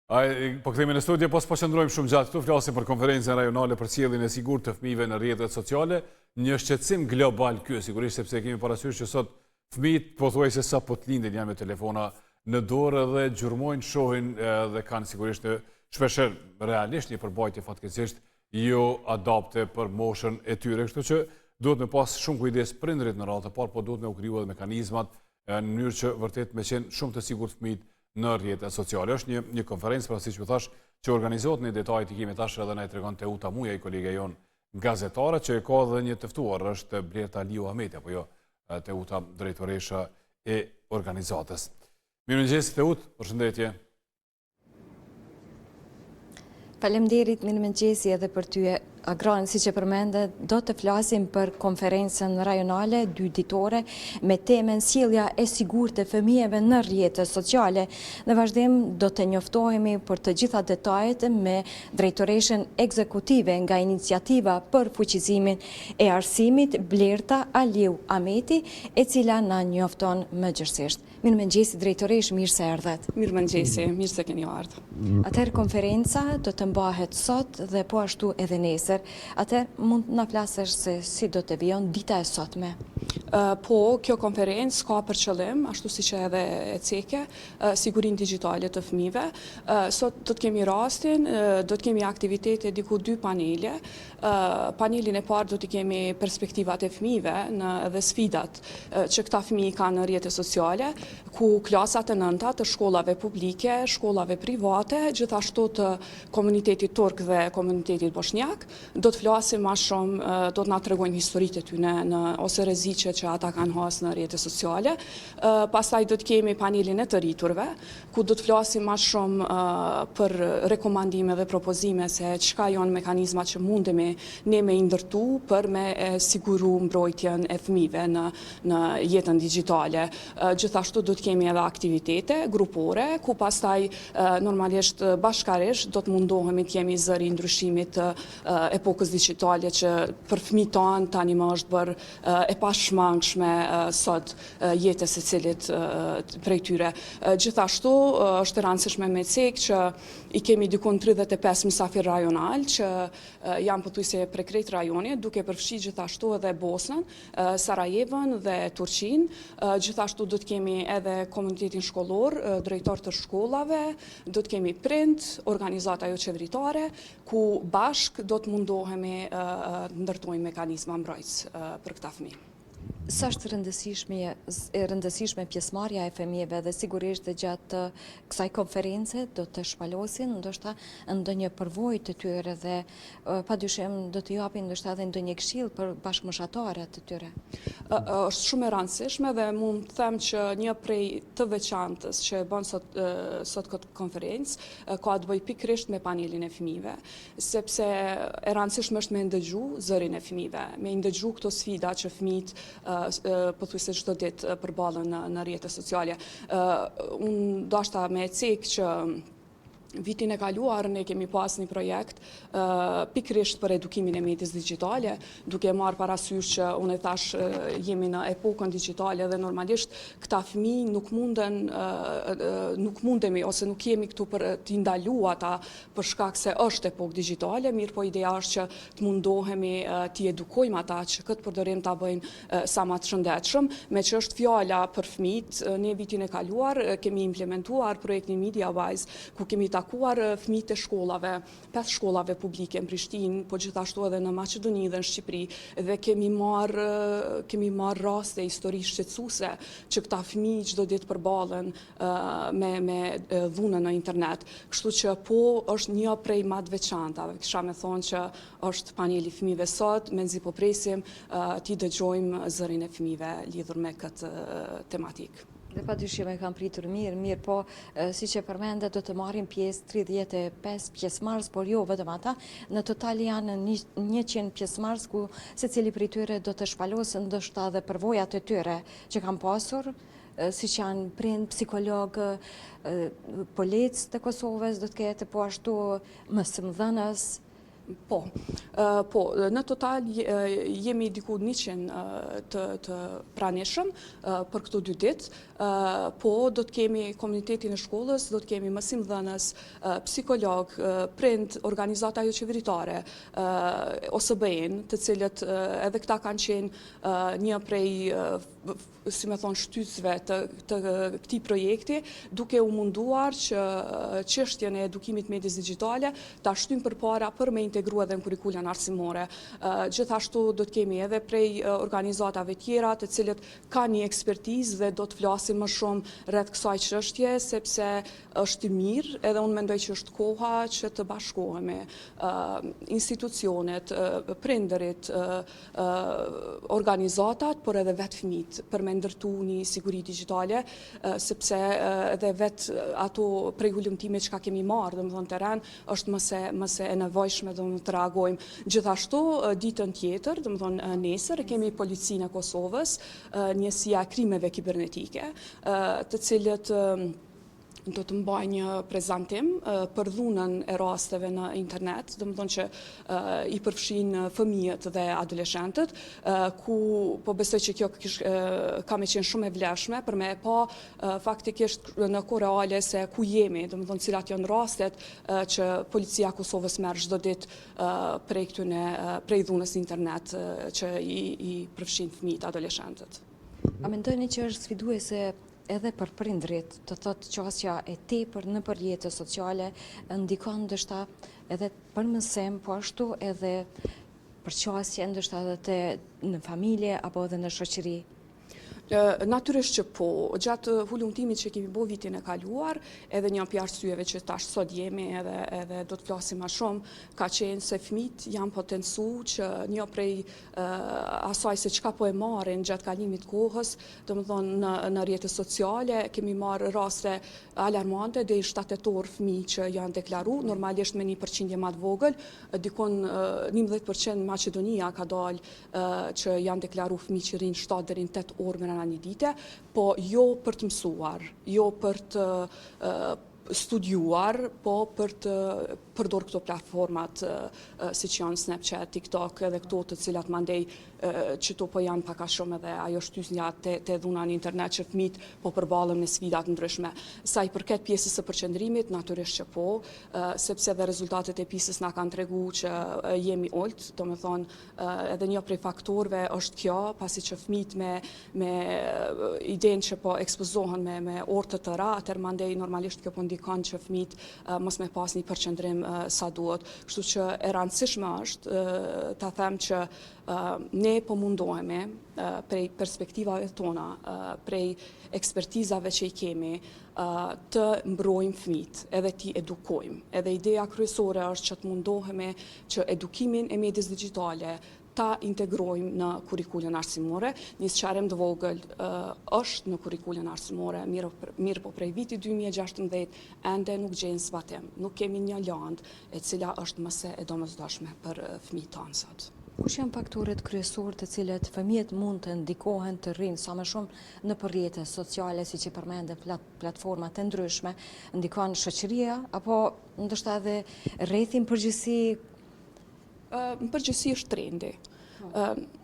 Po kthehemi në studio, po qëndrojmë shumë gjatë këtu, flasim për konferencën rajonale për sjelljen e sigurt të fëmijëve në rrjetet sociale, një shqetësim global ky, sigurisht sepse kemi parasysh që sot fëmijët pothuajse sa po të lindin janë me telefona në dorë dhe gjurmojnë, shohin dhe kanë sigurisht shpeshherë realisht një përbajtje fatkeqësisht jo adapte për moshën e tyre, kështu që duhet me pas shumë kujdes prindërit në radhë të parë, po duhet me u kriju edhe mekanizmat në mënyrë që vërtet me qenë shumë të sigurt fëmijët në rrjetet sociale. Është një konferencë, pra siç u thash, që organizohet në detajt i kemi tash edhe na i tregon Teuta Muja, i kolega jon gazetare, që ka edhe një të ftuar, është Blerta Liu Ahmeti, apo jo, Teuta, drejtoresha e organizatës. Mirëmëngjes Teut, përshëndetje. Faleminderit, mirëmëngjesi edhe për ty. Agron, si që përmende, do të flasim për konferencën rajonale 2 ditore me temën sjellja e sigurt të fëmijëve në rrjetet sociale. Në vazhdim do të njoftohemi për të gjitha detajet me drejtoreshën ekzekutive nga iniciativa për fuqizimin e arsimit, Blerta Liu Ahmeti, e cila na njofton më gjërësisht. Mirëmëngjesi drejtoresh, mirë se erdhet. Mirëmëngjesi, mirë se keni ardhur. Atëherë konferenca do të mbahet sot dhe po ashtu edhe nesër. Atëherë mund na flasësh se si do të vijon dita e sotme? Po, kjo konferencë ka për qëllim, ashtu si që edhe e ceke, sigurinë digjitale të fëmijëve. Sot do të kemi rastin, do të kemi aktivitete diku 2 panele. Panelin e parë do të kemi perspektivat e fëmijëve dhe sfidat që këta fëmijë kanë në rrjetet sociale, ku klasat e nënta të shkollave publike, shkollave private, gjithashtu të komunitetit turk dhe komunitetit bosnjak, do të flasim më shumë, do të na tregojnë historitë e tyre ose rreziqe që ata kanë hasë në rrjetet sociale. Pastaj do të kemi panelin e të rriturve, ku do të flasim më shumë për rekomandime dhe propozime se çka janë mekanizmat që mundemi ne me ndërtu për me siguru mbrojtjen e fëmijëve në jetën digjitale. Gjithashtu do të kemi edhe aktivitete grupore, ku pastaj normalisht bashkarisht do të mundohemi të jemi zëri ndryshimit të epokës digjitale që për fëmijët tanë tani më është bërë e pashmangshme sot jetës së cilit prej tyre. Gjithashtu është e rëndësishme me cek që i kemi dikun 35 mysafir rajonal që janë pothuajse prej krejt rajonit, duke përfshi gjithashtu edhe Bosnën, Sarajevën dhe Turqinë. Gjithashtu do të kemi edhe komunitetin shkollor, drejtor të shkollave, do të kemi prind, organizata jo qeveritare, ku bashk do të mundohemi ndërtojmë mekanizma mbrojtës për këta fëmijë. Sa është rëndësishme pjesëmarrja e fëmijëve dhe sigurisht dhe gjatë kësaj konference do të shpalosin ndoshta ndonjë përvojë të tyre dhe padyshim do të japin ndoshta edhe ndonjë këshill për bashkëmoshatarët të tyre. Është shumë e rëndësishme dhe mund të them që një prej të veçantës që bën sot këtë konferencë ka të bëjë pikërisht me panelin e fëmijëve, sepse e rëndësishme është me ndëgju zërin e fëmijëve, me ndëgju këto sfida që fëmijët pothuajse çdo ditë përballen në rrjetet sociale. Unë dashta me cek që vitin e kaluar ne kemi pas një projekt pikërisht për edukimin e mjedisë digjitale, duke marrë parasysh që unë e thash jemi në epokën digjitale dhe normalisht këta fëmijë nuk mundemi ose nuk jemi këtu për t'i ndalu ata për shkak se është epokë digjitale, mirë po ideja është që të mundohemi t'i edukojmë ata që këtë përdorim ta bëjnë sa më të shëndetshëm, me që është fjala për fëmijët. Ne vitin e kaluar kemi implementuar projektin MediaWise, ku kemi takuar fëmijët e shkollave, 5 shkollave publike në Prishtinë, po gjithashtu edhe në Maqedoni dhe në Shqipëri, dhe kemi marrë raste histori shqetësuese që këta fëmijë çdo ditë përballen me dhunën në internet. Kështu që po është një prej më të veçantave. Kisha me thonë që është paneli fëmijëve sot, mendzi po presim t'i dëgjojmë zërin e fëmijëve lidhur me këtë tematikë. Dhe padyshim e kam pritur mirë, po si që përmende do të marrin pjesë 35 pjesëmarrës, por jo vetëm ata, në total janë 100 pjesëmarrës ku secili prej tyre do të shpalosën ndoshta edhe përvojat e tyre që kanë pasur, siç janë prind, psikolog, policë të Kosovës do të ketë, po ashtu mësimdhënës, Po, në total jemi diku 100 të pranishëm për këto 2 ditë, po do të kemi komunitetin e shkollës, do të kemi mësimdhënës, psikolog, prind, organizata jo qeveritare, OSBE-n, të cilët edhe këta kanë qenë një prej, si me thonë, shtytësve të këtij projekti, duke u munduar që çështjen e edukimit mjedis digjitale ta shtyjmë përpara për me integru edhe në kurrikulën arsimore. Gjithashtu do të kemi edhe prej organizatave tjera të cilët kanë një ekspertizë dhe do të flasin më shumë rreth kësaj çështje, sepse është mirë, edhe unë mendoj që është koha që të bashkohemi institucionet, prindërit, organizatat, por edhe vetë fëmijët për me ndërtu një siguri digjitale, sepse edhe vetë ato prej hulumtimit që ka kemi marrë, domethënë teren, është mëse e nevojshme të reagojmë. Gjithashtu, ditën tjetër, domethënë nesër, kemi Policinë e Kosovës, njësia e krimeve kibernetike, të cilët do të mbajnë një prezantim për dhunën e rasteve në internet, domethënë që i përfshin fëmijët dhe adoleshentët, ku po besoj që kjo ka me qenë shumë e vlefshme për me pa faktikisht në kohë reale se ku jemi, domethënë cilat janë rastet që Policia e Kosovës merr çdo ditë prej dhunës në internet që i përfshin fëmijët, adoleshentët. A mendoni që është sfiduese edhe për prindrit, të thotë qasja e tepër në përjetës sociale ndikon ndoshta edhe për mësim, po ashtu edhe për qasje ndoshta edhe në familje apo edhe në shoqëri? Natyrisht që po, gjatë hulumtimit që kemi bo vitin e kaluar, edhe një pjesë arsyeve që tash sot jemi edhe do të flasim më shumë, ka qenë se fëmijët janë potencu që një prej asaj se çka po e marrin gjatë kalimit kohës, domethënë në rrjetet sociale kemi marrë raste alarmante deri 7 fëmijë që janë deklaruar, normalisht me një përqindje më të vogël, dikon 11% Maqedonia ka dalë që janë deklaruar fëmijë që rrinë 7 deri në 8 orë në një dite, po jo për të mësuar, jo për të studiuar, po për të përdor këto platformat si që janë Snapchat, TikTok edhe këto të cilat mandej që to po janë paka shumë edhe ajo shtyzja të dhuna në internet që fëmijët po përballen me sfidat ndryshme. Sa i përket pjesës së përqendrimit, natyrisht që po, sepse edhe rezultatet e PISA-s na kanë treguar që jemi olt, domethënë edhe një prej faktorëve është kjo, pasi që fëmijët me idenë që po ekspozohen me orë të tëra, atëherë mandej normalisht kjo po ndikon që fëmijët mos me pas një përqendrim sa duhet. Kështu që e rëndësishme është ta them që ne po mundohemi prej perspektivave tona, prej ekspertizave që i kemi, të mbrojmë fëmijët, edhe t'i edukojmë. Edhe ideja kryesore është që të mundohemi që edukimin e mjedis digjitale ta integrojmë në kurrikulën arsimore. Një sqarim të vogël është në kurrikulën arsimore, mirë po prej vitit 2016 ende nuk gjen zbatim. Nuk kemi një landë e cila është mëse e domosdoshme për fëmijët tanë sot. Kush janë faktorët kryesorë të cilët fëmijët mund të ndikohen të rrinë sa më shumë në rrjetet sociale, siç e përmendën platforma të ndryshme, ndikon shoqëria apo ndoshta edhe rrethi në përgjithësi? Në përgjithësi është trendi.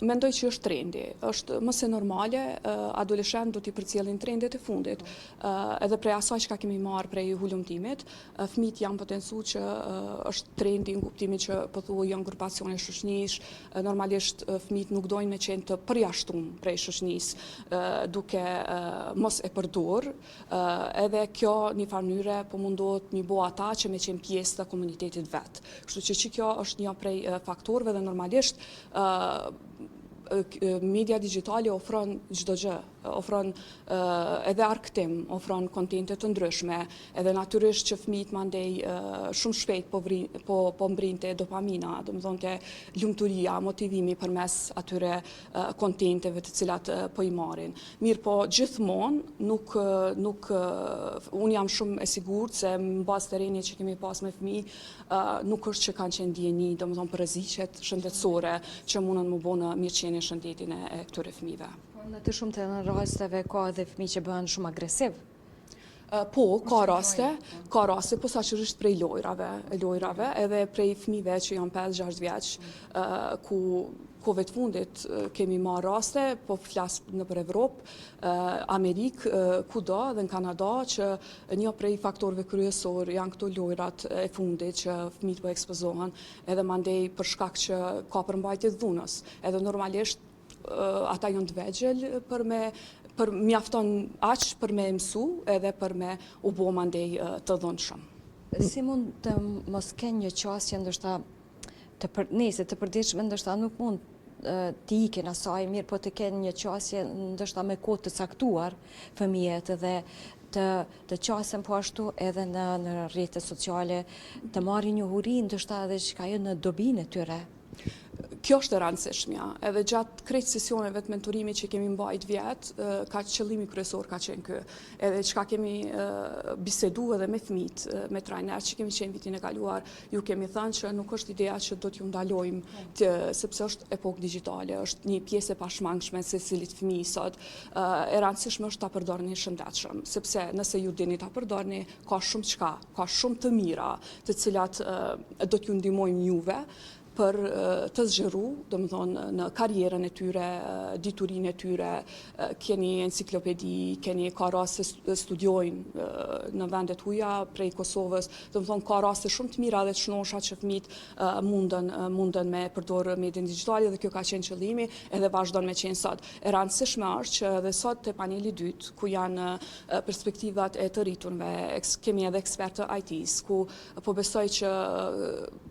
Mendoj që është trendi, është mëse normale, adoleshent do t'i përcjellin trendet e fundit. Edhe prej asaj që ka kemi marrë prej hulumtimit, fëmijët janë potencu që është trendi në kuptimin që po thuaj janë grupacione shoqënish, normalisht fëmijët nuk dojnë me qenë të përjashtuar prej shoqënisë, duke mos e përdor, edhe kjo një farë mënyre po mundohet mi bo ata që me qenë pjesë të komunitetit vet. Kështu që kjo është një prej faktorëve dhe normalisht media digjitale ofron çdo gjë, ofron edhe arktim, ofron kontente të ndryshme, edhe natyrisht që fëmijët mandej shumë shpejt po mbrinte dopamina, domethënë lumturia, motivimi përmes atyre kontenteve të cilat po i marrin. Mirë po gjithmonë nuk unë jam shumë e sigurt se mbas të rinjit që kemi pas me fëmijë nuk është që kanë qenë dijeni, domethënë për rreziqet shëndetësore që mundën më bënë mirëqenien e shëndetin e këtyre fëmijëve. Në të shumë të në rasteve ka edhe fëmijë që bëhen shumë agresiv? Po, ka raste, posaçërisht prej lojrave, edhe prej fëmijëve që janë 5-6 vjeç, ku kohëve të fundit kemi marrë raste, po flas nëpër Evropë, Amerikë, kudo dhe në Kanada, që një prej faktorëve kryesor janë këto lojrat e fundit që fëmijët po ekspozohen, edhe mandej për shkak që ka përmbajtje të dhunës. Edhe normalisht ata janë të vegjël për mjafton aq për me mësu edhe për me u bo mandej të dhunshëm. Si mund të mos kenë një qasje ndoshta të përditshme, ndoshta nuk mund të ikin asaj mirë, po të kenë një qasje ndoshta me kohë të caktuar fëmijët dhe të qasen po ashtu edhe në rrjetet sociale, të marrin njohuri ndoshta edhe çka jo në dobinë e tyre. Kjo është e rëndësishmja, edhe gjatë krejt sesioneve të mentorimit që kemi mbajt vjetë, ka qëllimi kryesor ka qenë kë. Edhe çka kemi bisedu edhe me fëmijët, me trajner që kemi qenë vitin e kaluar, ju kemi thënë që nuk është ideja që do t'ju ndalojmë, sepse është epokë digjitale, është një pjesë e pashmangshme se cilit fëmijë sot. E rëndësishme është ta përdorni shëndetshëm, sepse nëse ju dini ta përdorni, ka shumë çka, ka shumë të mira, të cilat do t'ju ndihmojnë juve për të zgjeru, domethënë në karrierën e tyre, diturinë e tyre, keni enciklopedi, ka raste studiojnë në vendet huaja prej Kosovës, domethënë ka raste shumë të mira dhe të shënosha që fëmijët mundën me përdorë median digjitale dhe kjo ka qenë qëllimi edhe vazhdon me qenë sot. E rëndësishme është që edhe sot te paneli dytë, ku janë perspektivat e të rriturve, kemi edhe ekspertë IT-s, ku po besoj që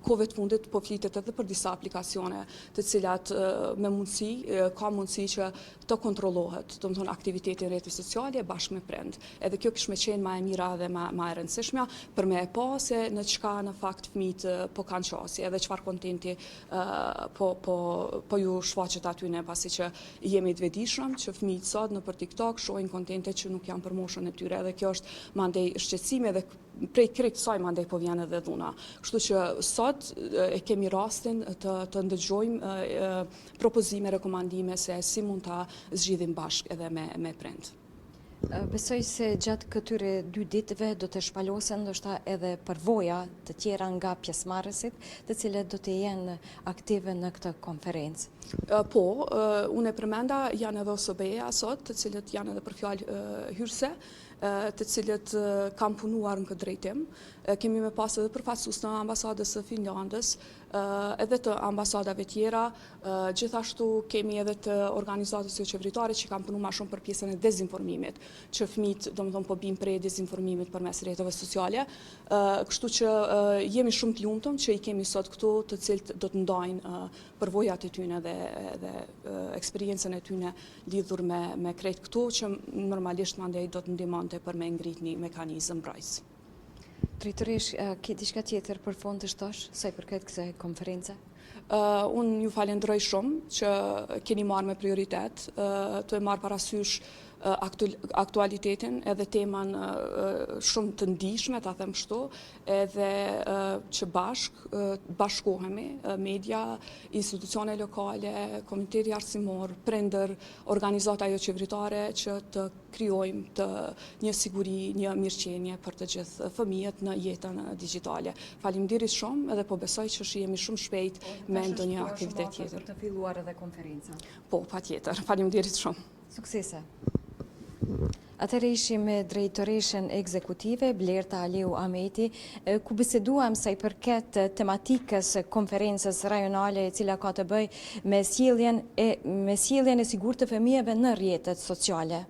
kohëve të fundit po flitet edhe për disa aplikacione të cilat ka mundësi që të kontrollohet, domethënë aktiviteti në rrjetet sociale bashkë me prind. Edhe kjo kishme qenë më e mira dhe më e rëndësishmja për me e pa se në çka në fakt fëmijët po kanë qasje, edhe çfarë kontenti po ju shfaqet aty ne, pasi që jemi të vetëdijshëm që fëmijët sot nëpër TikTok shohin kontente që nuk janë për moshën e tyre, edhe kjo është mandej shqetësimi edhe prej krejt saj mandej po vjen edhe dhuna. Kështu që sot e kemi rastin të ndëgjojmë propozime, rekomandime se si mund ta zgjidhim bashkë edhe me prind. Besoj se gjatë këtyre 2 ditëve do të shpalosen ndoshta edhe përvoja të tjera nga pjesëmarrësit, të cilët do të jenë aktive në këtë konferencë. Po, unë e përmenda janë edhe OSBE-ja sot, të cilët janë edhe për fjalë hyrëse, të cilët kanë punuar në këtë drejtim. Kemi me pas edhe përfaqësues të ambasadës së Finlandës, edhe të ambasadave tjera, gjithashtu kemi edhe të organizatës jo qeveritare që kanë punuar më shumë për pjesën e dezinformimit, që fëmijët domethënë po bin prej dezinformimit përmes rrjeteve sociale. Kështu që jemi shumë të lumtur që i kemi sot këtu, të cilët do të ndajnë përvojat e tyre dhe eksperiencën e tyre lidhur me krejt këtu, që normalisht mandej do të ndihmonte për me ngrit një mekanizëm mbrojtës. Drejtoresh, ke diçka tjetër për fond të shtosh, sa i përket kësaj konference? Unë ju falenderoj shumë që keni marrë me prioritet, të e marrë parasysh aktualitetin edhe teman shumë të ndihshme, ta them kështu, edhe që bashkohemi, media, institucione lokale, komiteti arsimor, prindër, organizata jo qeveritare, që të krijojmë një siguri, një mirëqenie për të gjithë fëmijët në jetën digjitale. Faleminderit shumë edhe po besoj që shihemi shumë shpejt me ndonjë aktivitet tjetër. Për të filluar edhe konferenca. Po, patjetër. Faleminderit shumë. Suksese. Atëherë ishim me drejtoreshën ekzekutive Blerta Aleu Ahmeti, ku biseduam sa i përket tematikës konferencës rajonale e cila ka të bëjë me sjelljen e sigurt të fëmijëve në rrjetet sociale.